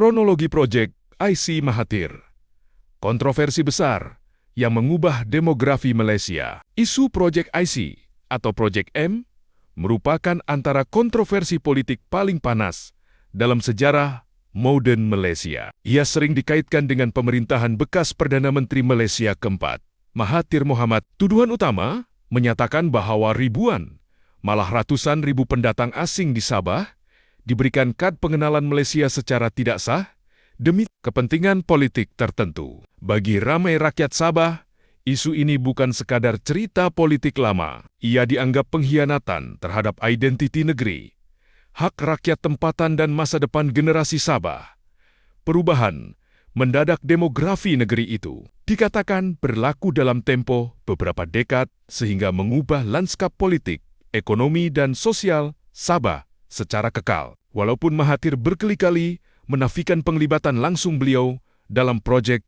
Kronologi proyek IC Mahathir. Kontroversi besar yang mengubah demografi Malaysia. Isu proyek IC atau proyek M merupakan antara kontroversi politik paling panas dalam sejarah moden Malaysia. Ia sering dikaitkan dengan pemerintahan bekas Perdana Menteri Malaysia keempat, Mahathir Mohamad. Tuduhan utama menyatakan bahwa ribuan, malah ratusan ribu pendatang asing di Sabah diberikan kad pengenalan Malaysia secara tidak sah demi kepentingan politik tertentu. Bagi ramai rakyat Sabah, isu ini bukan sekadar cerita politik lama. Ia dianggap pengkhianatan terhadap identiti negeri, hak rakyat tempatan dan masa depan generasi Sabah. Perubahan mendadak demografi negeri itu dikatakan berlaku dalam tempo beberapa dekad sehingga mengubah lanskap politik, ekonomi dan sosial Sabah secara kekal. Walaupun Mahathir berkali-kali menafikan penglibatan langsung beliau dalam proyek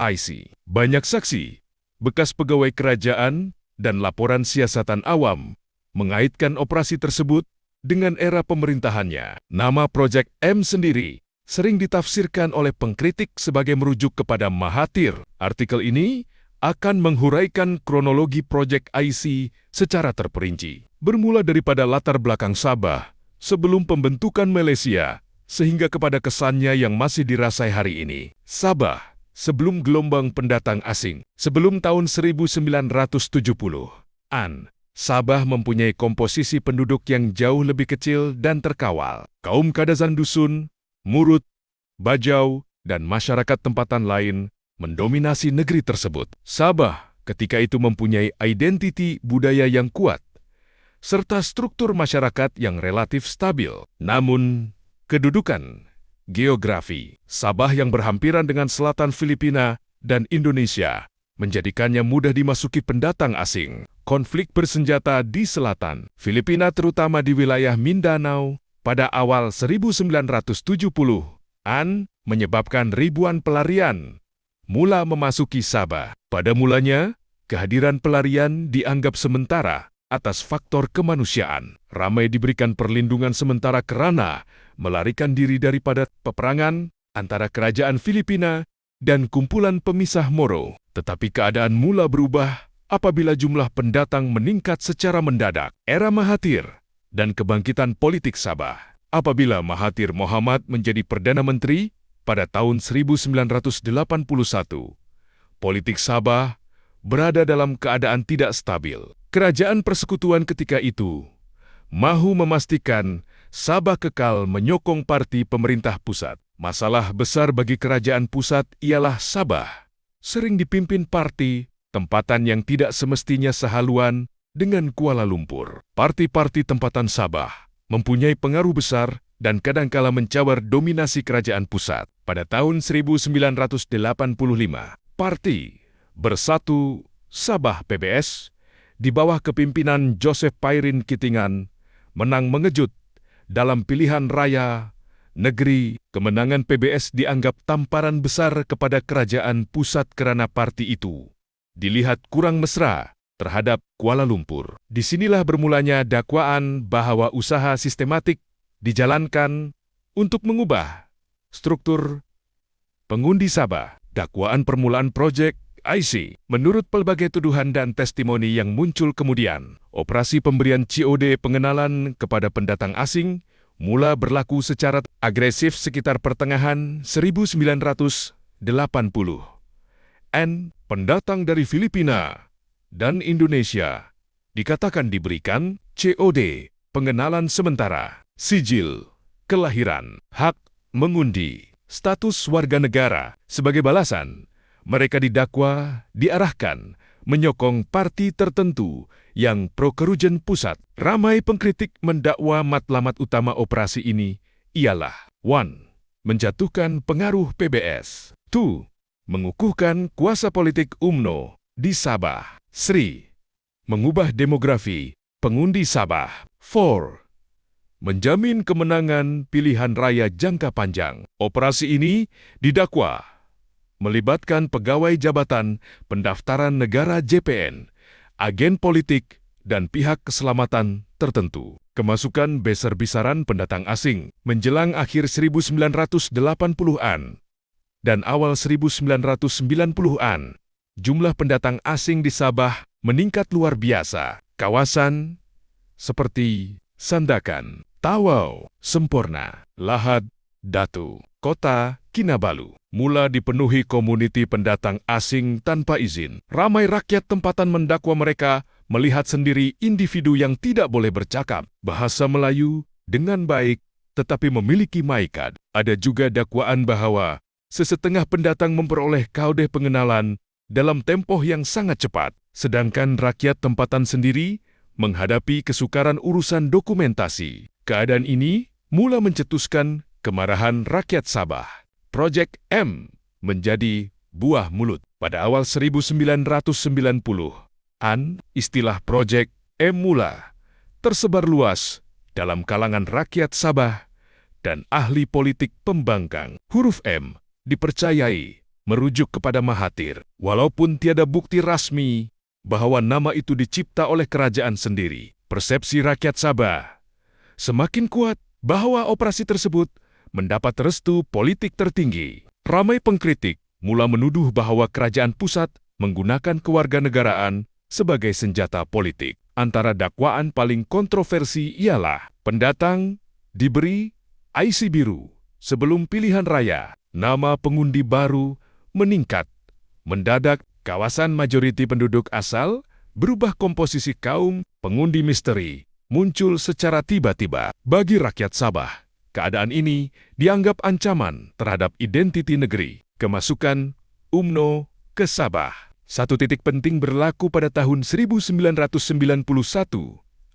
IC. Banyak saksi, bekas pegawai kerajaan, dan laporan siasatan awam mengaitkan operasi tersebut dengan era pemerintahannya. Nama proyek M sendiri sering ditafsirkan oleh pengkritik sebagai merujuk kepada Mahathir. Artikel ini akan menghuraikan kronologi proyek IC secara terperinci. Bermula daripada latar belakang Sabah sebelum pembentukan Malaysia, sehingga kepada kesannya yang masih dirasai hari ini. Sabah sebelum gelombang pendatang asing. Sebelum tahun 1970-an, Sabah mempunyai komposisi penduduk yang jauh lebih kecil dan terkawal. Kaum Kadazan Dusun, Murut, Bajau, dan masyarakat tempatan lain mendominasi negeri tersebut. Sabah ketika itu mempunyai identiti budaya yang kuat, serta struktur masyarakat yang relatif stabil. Namun, kedudukan geografi Sabah yang berhampiran dengan selatan Filipina dan Indonesia menjadikannya mudah dimasuki pendatang asing. Konflik bersenjata di selatan Filipina, terutama di wilayah Mindanao, pada awal 1970-an menyebabkan ribuan pelarian mula memasuki Sabah. Pada mulanya, kehadiran pelarian dianggap sementara atas faktor kemanusiaan. Ramai diberikan perlindungan sementara kerana melarikan diri daripada peperangan antara kerajaan Filipina dan kumpulan pemisah Moro. Tetapi keadaan mula berubah apabila jumlah pendatang meningkat secara mendadak. Era Mahathir dan kebangkitan politik Sabah. Apabila Mahathir Mohamad menjadi Perdana Menteri pada tahun 1981, politik Sabah berada dalam keadaan tidak stabil. Kerajaan persekutuan ketika itu mahu memastikan Sabah kekal menyokong parti pemerintah pusat. Masalah besar bagi kerajaan pusat ialah Sabah sering dipimpin parti tempatan yang tidak semestinya sehaluan dengan Kuala Lumpur. Parti-parti tempatan Sabah mempunyai pengaruh besar dan kadangkala mencawar dominasi kerajaan pusat. Pada tahun 1985, Parti Bersatu Sabah PBS di bawah kepimpinan Joseph Pairin Kitingan menang mengejut dalam pilihan raya negeri. Kemenangan PBS dianggap tamparan besar kepada kerajaan pusat kerana parti itu dilihat kurang mesra terhadap Kuala Lumpur. Disinilah bermulanya dakwaan bahawa usaha sistematik dijalankan untuk mengubah struktur pengundi Sabah. Dakwaan permulaan proyek IC. Menurut pelbagai tuduhan dan testimoni yang muncul kemudian, operasi pemberian COD pengenalan kepada pendatang asing mula berlaku secara agresif sekitar pertengahan 1980-an. Pendatang dari Filipina dan Indonesia dikatakan diberikan COD pengenalan sementara, sijil kelahiran, hak mengundi, status warga negara. Sebagai balasan, mereka didakwa diarahkan menyokong parti tertentu yang pro-kerujen pusat. Ramai pengkritik mendakwa matlamat utama operasi ini ialah 1. Menjatuhkan pengaruh PBS. 2. Mengukuhkan kuasa politik UMNO di Sabah. 3. Mengubah demografi pengundi Sabah. 4. Menjamin kemenangan pilihan raya jangka panjang. Operasi ini didakwa melibatkan pegawai Jabatan Pendaftaran Negara JPN, agen politik, dan pihak keselamatan tertentu. kemasukan besar-besaran pendatang asing menjelang akhir 1980-an dan awal 1990-an. Jumlah pendatang asing di Sabah meningkat luar biasa. Kawasan seperti Sandakan, Tawau, Semporna, Lahad, Datu, Kota Kinabalu mula dipenuhi komuniti pendatang asing tanpa izin. Ramai rakyat tempatan mendakwa mereka melihat sendiri individu yang tidak boleh bercakap bahasa Melayu dengan baik tetapi memiliki maikat. Ada juga dakwaan bahwa sesetengah pendatang memperoleh kode pengenalan dalam tempoh yang sangat cepat, sedangkan rakyat tempatan sendiri menghadapi kesukaran urusan dokumentasi. Keadaan ini mula mencetuskan kemarahan rakyat Sabah. Projek M menjadi buah mulut. Pada awal 1990-an, istilah Projek M mula tersebar luas dalam kalangan rakyat Sabah dan ahli politik pembangkang. Huruf M dipercayai merujuk kepada Mahathir, walaupun tiada bukti rasmi bahwa nama itu dicipta oleh kerajaan sendiri. Persepsi rakyat Sabah semakin kuat bahwa operasi tersebut mendapat restu politik tertinggi. Ramai pengkritik mula menuduh bahwa kerajaan pusat menggunakan kewarganegaraan sebagai senjata politik. Antara dakwaan paling kontroversi ialah pendatang diberi IC biru sebelum pilihan raya. Nama pengundi baru meningkat. Mendadak, kawasan majoriti penduduk asal berubah komposisi kaum pengundi misteri muncul secara tiba-tiba. Bagi rakyat Sabah, keadaan ini dianggap ancaman terhadap identiti negeri. Kemasukan UMNO ke Sabah. Satu titik penting berlaku pada tahun 1991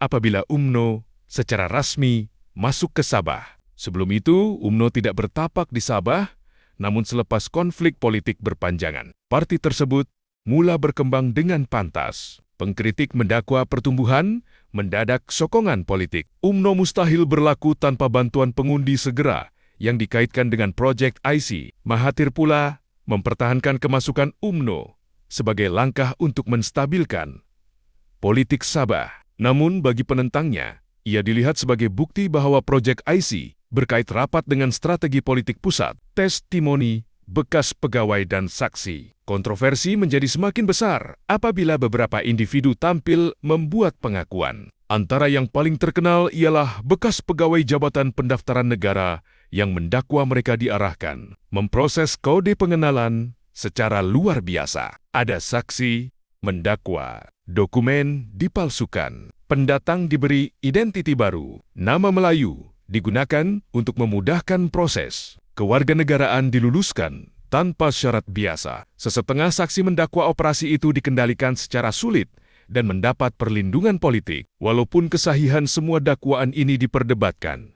apabila UMNO secara rasmi masuk ke Sabah. Sebelum itu, UMNO tidak bertapak di Sabah, namun selepas konflik politik berpanjangan, parti tersebut mula berkembang dengan pantas. Pengkritik mendakwa pertumbuhan mendadak sokongan politik. UMNO mustahil berlaku tanpa bantuan pengundi segera yang dikaitkan dengan Projek IC. Mahathir pula mempertahankan kemasukan UMNO sebagai langkah untuk menstabilkan politik Sabah. Namun bagi penentangnya, ia dilihat sebagai bukti bahwa Projek IC berkait rapat dengan strategi politik pusat. Testimoni bekas pegawai dan saksi. Kontroversi menjadi semakin besar apabila beberapa individu tampil membuat pengakuan. Antara yang paling terkenal ialah bekas pegawai Jabatan Pendaftaran Negara yang mendakwa mereka diarahkan memproses kode pengenalan secara luar biasa. Ada saksi mendakwa dokumen dipalsukan. Pendatang diberi identiti baru. Nama Melayu digunakan untuk memudahkan proses. Kewarganegaraan diluluskan tanpa syarat biasa. Sesetengah saksi mendakwa operasi itu dikendalikan secara sulit dan mendapat perlindungan politik. Walaupun kesahihan semua dakwaan ini diperdebatkan,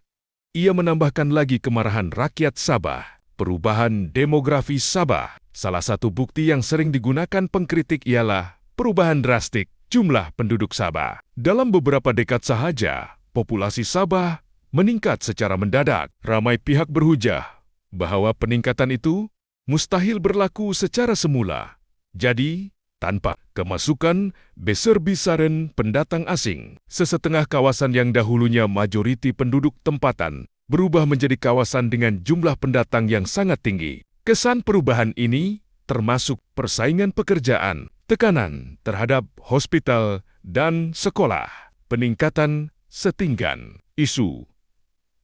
ia menambahkan lagi kemarahan rakyat Sabah. Perubahan demografi Sabah. Salah satu bukti yang sering digunakan pengkritik ialah perubahan drastik jumlah penduduk Sabah. Dalam beberapa dekad sahaja, populasi Sabah meningkat secara mendadak. Ramai pihak berhujah bahwa peningkatan itu mustahil berlaku secara semula. Jadi, tanpa kemasukan besar-besaran pendatang asing, sesetengah kawasan yang dahulunya majoriti penduduk tempatan berubah menjadi kawasan dengan jumlah pendatang yang sangat tinggi. Kesan perubahan ini termasuk persaingan pekerjaan, tekanan terhadap hospital dan sekolah, peningkatan setinggan, isu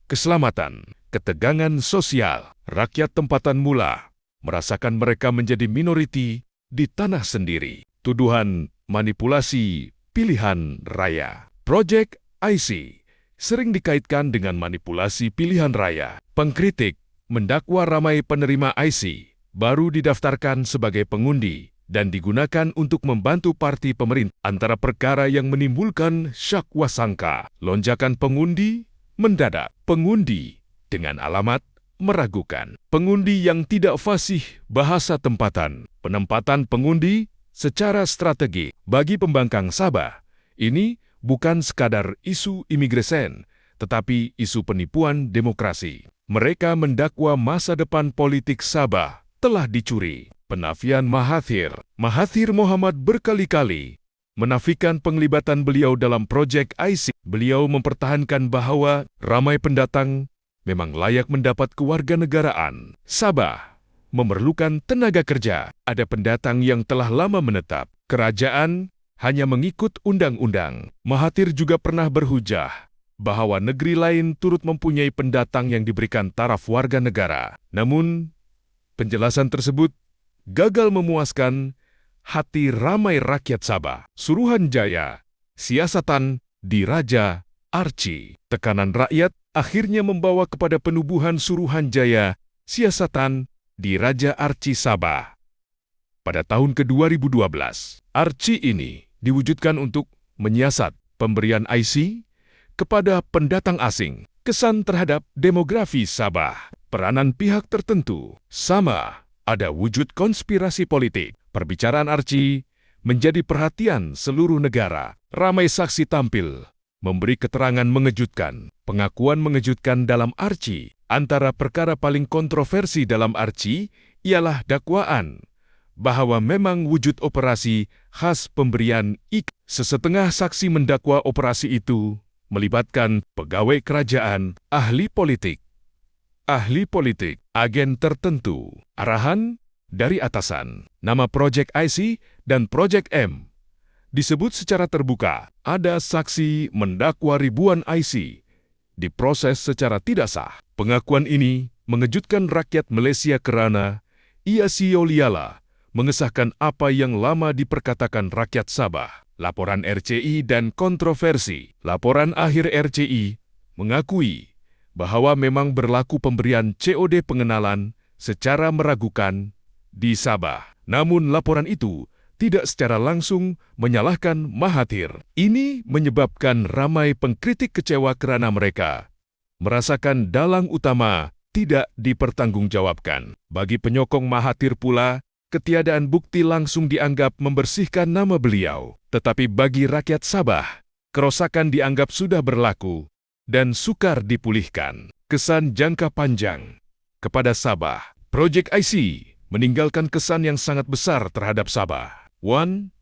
keselamatan, ketegangan sosial. Rakyat tempatan mula merasakan mereka menjadi minoriti di tanah sendiri. Tuduhan manipulasi pilihan raya. Projek IC sering dikaitkan dengan manipulasi pilihan raya. Pengkritik mendakwa ramai penerima IC baru didaftarkan sebagai pengundi dan digunakan untuk membantu parti pemerintah. Antara perkara yang menimbulkan syak wasangka, lonjakan pengundi mendadak. Pengundi dengan alamat meragukan. Pengundi yang tidak fasih bahasa tempatan. Penempatan pengundi secara strategi. Bagi pembangkang Sabah, ini bukan sekadar isu imigresen, tetapi isu penipuan demokrasi. Mereka mendakwa masa depan politik Sabah telah dicuri. Penafian Mahathir. Mahathir Mohamad berkali-kali menafikan penglibatan beliau dalam Projek IC. beliau mempertahankan bahwa ramai pendatang memang layak mendapat kewarganegaraan. Sabah memerlukan tenaga kerja. Ada pendatang yang telah lama menetap. Kerajaan hanya mengikut undang-undang. Mahathir juga pernah berhujah bahwa negeri lain turut mempunyai pendatang yang diberikan taraf warga negara. Namun, penjelasan tersebut gagal memuaskan hati ramai rakyat Sabah. Suruhanjaya, siasatan di Raja Archie. Tekanan rakyat akhirnya membawa kepada penubuhan Suruhanjaya, siasatan di Raja Archie Sabah. Pada tahun ke-2012, Archie ini diwujudkan untuk menyiasat pemberian IC kepada pendatang asing. Kesan terhadap demografi Sabah, peranan pihak tertentu, sama ada wujud konspirasi politik. Perbicaraan Archie menjadi perhatian seluruh negara. Ramai saksi tampil, memberi keterangan mengejutkan. Pengakuan mengejutkan dalam Archie. Antara perkara paling kontroversi dalam Archie ialah dakwaan bahwa memang wujud operasi khas pemberian IK. Sesetengah saksi mendakwa operasi itu melibatkan pegawai kerajaan, ahli politik, agen tertentu, arahan dari atasan. Nama Projek IC dan Projek M disebut secara terbuka. Ada saksi mendakwa ribuan IC diproses secara tidak sah. Pengakuan ini mengejutkan rakyat Malaysia kerana ia sia-sia mengesahkan apa yang lama diperkatakan rakyat Sabah. Laporan RCI dan kontroversi. Laporan akhir RCI mengakui bahwa memang berlaku pemberian COD pengenalan secara meragukan di Sabah. Namun laporan itu tidak secara langsung menyalahkan Mahathir. Ini menyebabkan ramai pengkritik kecewa kerana mereka merasakan dalang utama tidak dipertanggungjawabkan. Bagi penyokong Mahathir pula, ketiadaan bukti langsung dianggap membersihkan nama beliau. Tetapi bagi rakyat Sabah, kerosakan dianggap sudah berlaku dan sukar dipulihkan. Kesan jangka panjang kepada Sabah. Projek IC meninggalkan kesan yang sangat besar terhadap Sabah. 1.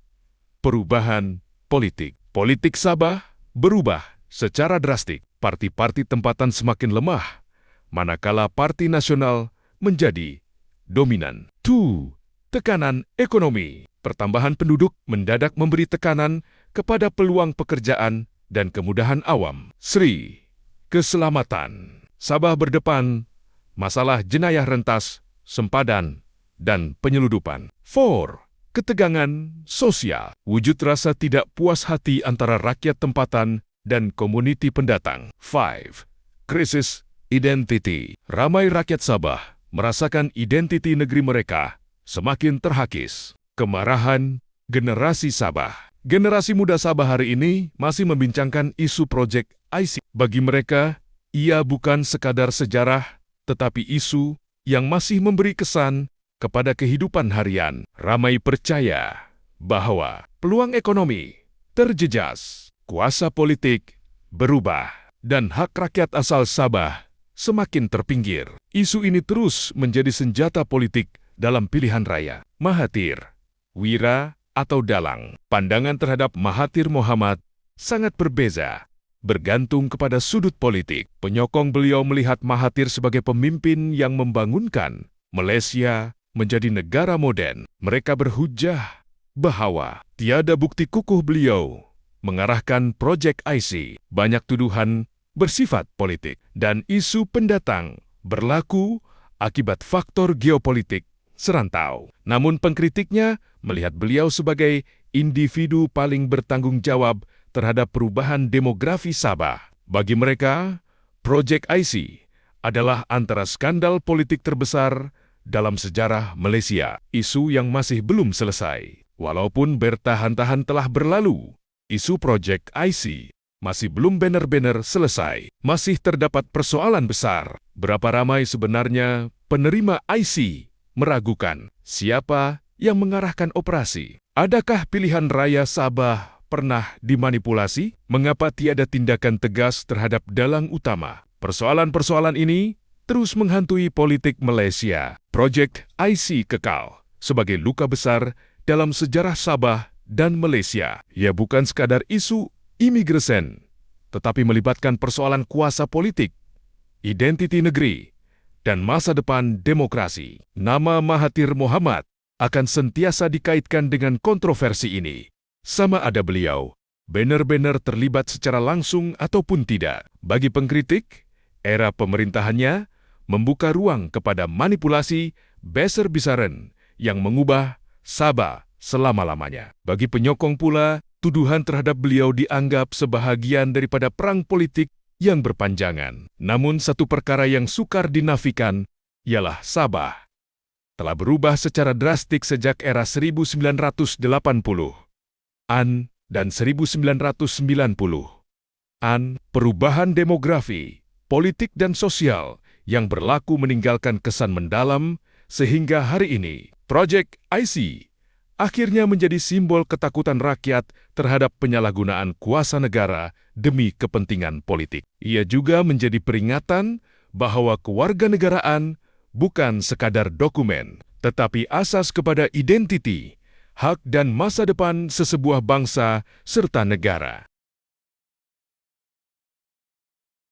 Perubahan politik. Politik Sabah berubah secara drastik. Parti-parti tempatan semakin lemah, manakala Parti Nasional menjadi dominan. 2. Tekanan ekonomi. Pertambahan penduduk mendadak memberi tekanan kepada peluang pekerjaan dan kemudahan awam. 3. Keselamatan. Sabah berdepan masalah jenayah rentas, sempadan, dan penyeludupan. 4. Ketegangan sosial. Wujud rasa tidak puas hati antara rakyat tempatan dan komuniti pendatang. 5. Krisis identiti. Ramai rakyat Sabah merasakan identiti negeri mereka semakin terhakis. Kemarahan generasi Sabah. Generasi muda Sabah hari ini masih membincangkan isu Projek IC. Bagi mereka, ia bukan sekadar sejarah, tetapi isu yang masih memberi kesan kepada kehidupan harian. Ramai percaya bahwa peluang ekonomi terjejas, kuasa politik berubah, dan hak rakyat asal Sabah semakin terpinggir. Isu ini terus menjadi senjata politik dalam pilihan raya. Mahathir, wira atau dalang. Pandangan terhadap Mahathir Mohamad sangat berbeza, bergantung kepada sudut politik. Penyokong beliau melihat Mahathir sebagai pemimpin yang membangunkan Malaysia menjadi negara moden. Mereka berhujah bahwa tiada bukti kukuh beliau mengarahkan Projek IC. Banyak tuduhan bersifat politik dan isu pendatang berlaku akibat faktor geopolitik serantau. Namun pengkritiknya melihat beliau sebagai individu paling bertanggung jawab terhadap perubahan demografi Sabah. Bagi mereka, Projek IC adalah antara skandal politik terbesar dalam sejarah Malaysia. Isu yang masih belum selesai. Walaupun bertahan-tahan telah berlalu, isu Projek IC masih belum benar-benar selesai. Masih terdapat persoalan besar. Berapa ramai sebenarnya penerima IC meragukan siapa yang mengarahkan operasi? Adakah pilihan raya Sabah pernah dimanipulasi? Mengapa tiada tindakan tegas terhadap dalang utama? Persoalan-persoalan ini terus menghantui politik Malaysia. Projek IC kekal sebagai luka besar dalam sejarah Sabah dan Malaysia. Ia bukan sekadar isu imigresen, tetapi melibatkan persoalan kuasa politik, identiti negeri, dan masa depan demokrasi. Nama Mahathir Mohamad akan sentiasa dikaitkan dengan kontroversi ini. Sama ada beliau benar-benar terlibat secara langsung ataupun tidak. Bagi pengkritik, era pemerintahannya membuka ruang kepada manipulasi besar-besaran yang mengubah Sabah selama-lamanya. Bagi penyokong pula, tuduhan terhadap beliau dianggap sebahagian daripada perang politik yang berpanjangan. Namun satu perkara yang sukar dinafikan ialah Sabah telah berubah secara drastik sejak era 1980-an dan 1990-an. Perubahan demografi, politik dan sosial yang berlaku meninggalkan kesan mendalam sehingga hari ini Projek IC akhirnya menjadi simbol ketakutan rakyat terhadap penyalahgunaan kuasa negara demi kepentingan politik. Ia juga menjadi peringatan bahwa kewarganegaraan bukan sekadar dokumen, tetapi asas kepada identiti, hak dan masa depan sesebuah bangsa serta negara.